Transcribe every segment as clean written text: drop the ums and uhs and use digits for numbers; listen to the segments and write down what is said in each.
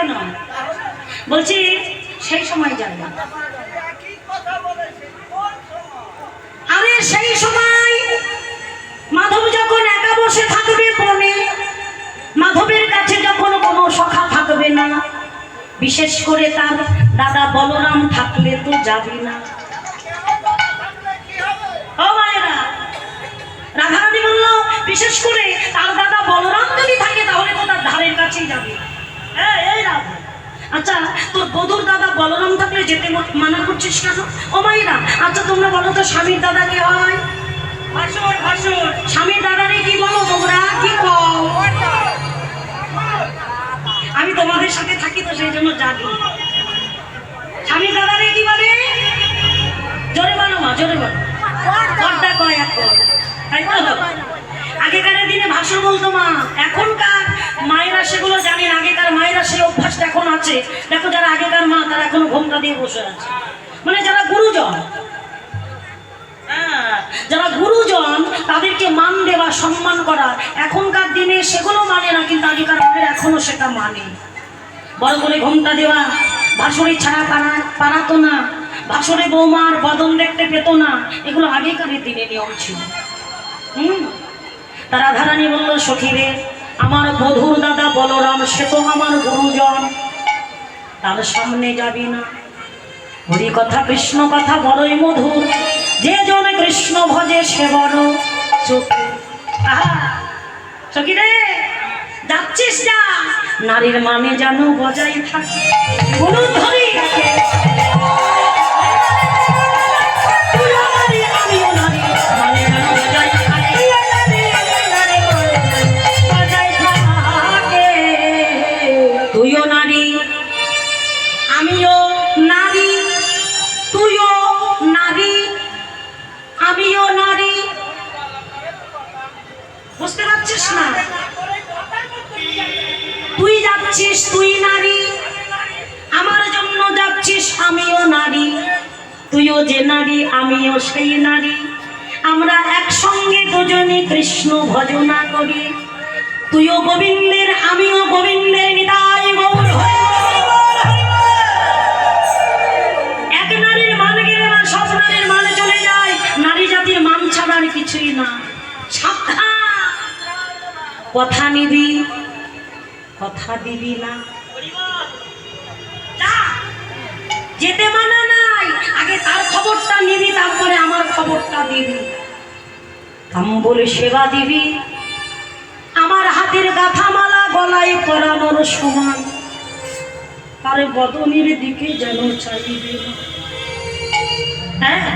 কেন? বলছি সেই সময় যাবে। আরে সেই সময় মাধব যখন একা বসে থাকবে বনে, মাধবের কাছে যখন কোনো সখা থাকবে না, বিশেষ করে তার দাদা বলরাম থাকলে তো যাবি না। ও মায়েরা, রাধারানী বলল বিশেষ করে তার দাদা বলরাম যদি থাকে তাহলে তো তার ধারের কাছেই যাবে। এই রাধা, আচ্ছা তোর বধুর দাদা বলরাম থাকলে যেতে মানা করছিস কেন? ও মায়েরা, আচ্ছা তোমরা বলো তো স্বামীর দাদা কে হয়? ভাসুর। ভাসুর। স্বামীর দাদারে কি বলো তোমরা? কি কও? আমি তোমাদের সাথে থাকি তো সেই জন্য জানি। স্বামীর দাদারে কি বলে? জোরে বলো মা, জোরে বলো। কর্তা কয় এখন, তাই তো? আগেকার দিনে ভাসুর বলতো মা, এখনকার মায়েরা সেগুলো জানেন। আগেকার মায়েরা সেই অভ্যাসটা এখন আছে। দেখো যারা আগেকার মা তারা এখনো ঘোমটা দিয়ে বসে আছে, মানে যারা গুরুজন, যারা গুরুজন তাদেরকে মান দেওয়া, সম্মান করা। এখনকার দিনে সেগুলো মানে না, কিন্তু আগেকার মায়েরা এখনো সেটা মানে। বড় করে ঘোমটা দেওয়া, ভাসুরি ছাড়া পারাতো না, ভাসুরে বৌমার বদন দেখতে পেত না, এগুলো আগেকার দিনে নিয়ম ছিল। তারা রাধারানী বলল সখীরে, আমার বধুর দাদা বলরাম সে তো আমার গুরুজন, তার সামনে যাবি না। হরি কথা কৃষ্ণ কথা বড়ই মধুর, যে জন কৃষ্ণ ভজে সে বড় চতুর। সখীরে যাচ্ছিস যা, নারীর মানে যেন বজায় থাকে। গুরু ধরি তুইও নারী আমিও নারী, তুইও নারী আমিও নারী। বুঝতে পারছিস না? তুই যাচ্ছিস, তুই নারী, আমার জন্য যাচ্ছিস, আমিও নারী। তুইও যে নারী আমিও সেই নারী, আমরা একসঙ্গে দুজনে কৃষ্ণ ভজনা করি। তুইও গোবিন্দের আমিও গোবিন্দের, নিতাই গৌর হরি। এক নারীর মান গেলে না সব নারীর মান চলে যায়। নারী জাতির মান ছাড়ার কিছুই না। সাবধান, কথা নিবি, কথা দিবি না। যেতে মানা নাই, আগে তার খবরটা নিবি, তারপরে আমার খবরটা দিবি। তাম্বুল সেবা দিবি, আমার হাতের গাথা মালা গলায় পরানোর সময় তার বদনের দিকে যেন চাইবে না। হ্যাঁ,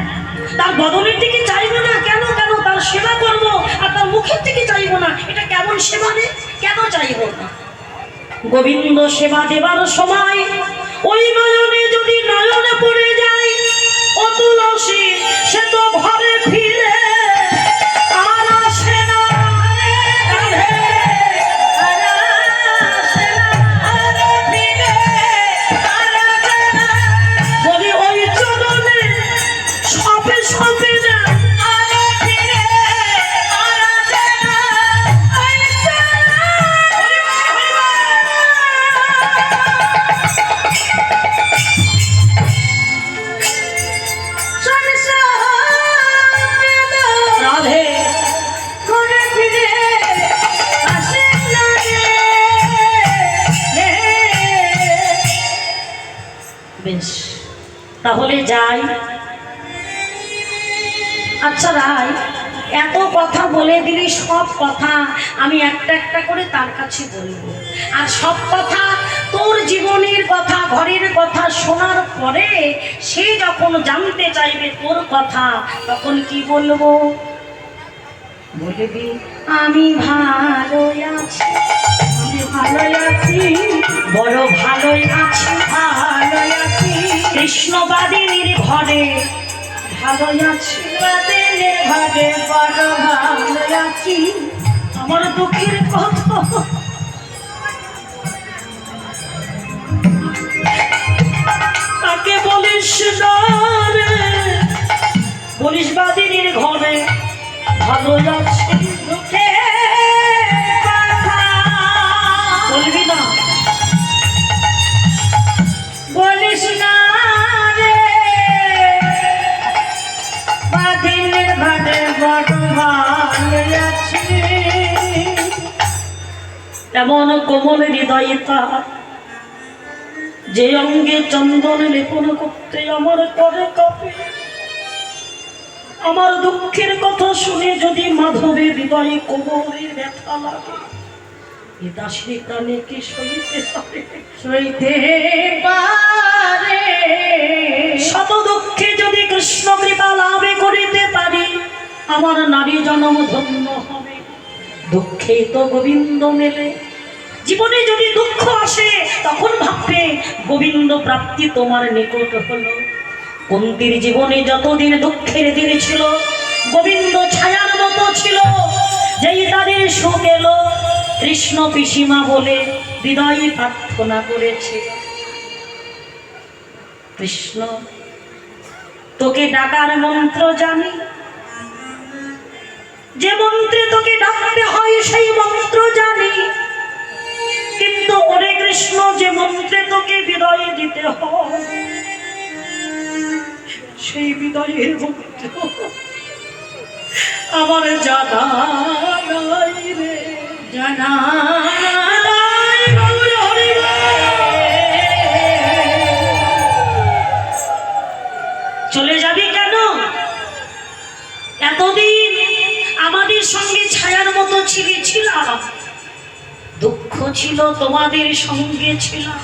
তার বদনের দিকে চাইবে না। কেন? কেন তার সেবা করব আর তার মুখের দিকে চাইব না? এটা কেমন সেবা রে? কেন চাইব না? গোবিন্দ সেবা দেবার সময় ওই নয়নে যদি নয়নে পড়ে যায়, ও তুলসী সে তো ঘরে ফিরে আর আসে না। বলি ওই চরণে সবে সবে না তাহলে যাই। আচ্ছা রাই, এত কথা বলে দিলি, সব কথা আমি একটা একটা করে তার কাছে বলবো। আর সব কথা তোর জীবনের কথা, ঘরের কথা শোনার পরে সে যখন জানতে চাইবে তোর কথা, তখন কি বলবো? বলবি আমি ভালো আছি, আমি ভালো আছি, বড় ভালোই আছি, ভালো আছি। কৃষ্ণবাদিনীর ঘরে ভালো আছি, বাদিনীর ঘরে বড় ভালো আছি। আমার দুঃখের কথা তাকে বলিস না রে, বলিস বাদিনীর ঘরে ভালো আছি। দুঃখের কথা বলবি না। তৃষ্ণা রে বাদিনের ঘাটে বড় ভালো আছি এমন কোমল হৃদয় তার যে অঙ্গে চন্দন লেপন করতে আমার করে কাঁপে আমার দুঃখের কথা শুনে যদি মাধবের হৃদয়ে কোমরে ব্যথা লাগে এ দাসী প্রাণে কি সইতে পারে সইতে পারে শত দুঃখে যদি কৃষ্ণ কৃপা লাভে করিতে পারি আমার নারী জন্ম ধন্য হবে দুঃখে তো গোবিন্দ মেলে জীবনে যদি দুঃখ আসে তখন ভাববে গোবিন্দ প্রাপ্তি তোমার নিকট হলো কুন্তীর জীবনে যতদিন দুঃখের দিন ছিল গোবিন্দ ছায়ার মতো ছিল যেই তাদের সুখ এলো কৃষ্ণ পিসিমা বলে হৃদয়ে প্রার্থনা করেছে কৃষ্ণ তোকে ডাকার মন্ত্র জানি যে মন্ত্রে তোকে ডাকতে হয় সেই মন্ত্র জানি কিন্তু ওরে কৃষ্ণ যে মন্ত্রে তোকে বিদায় দিতে হয় সেই বিদায়ের মন্ত্র আমার জানা নাই রে জানা নাই গৌর হরি চলে যাবি কেন এতদিন আমাদের সঙ্গে ছায়ার মতো ছিলাম দুঃখ ছিল তোমাদের সঙ্গে ছিলাম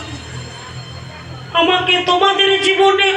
আমাকে তোমাদের জীবনে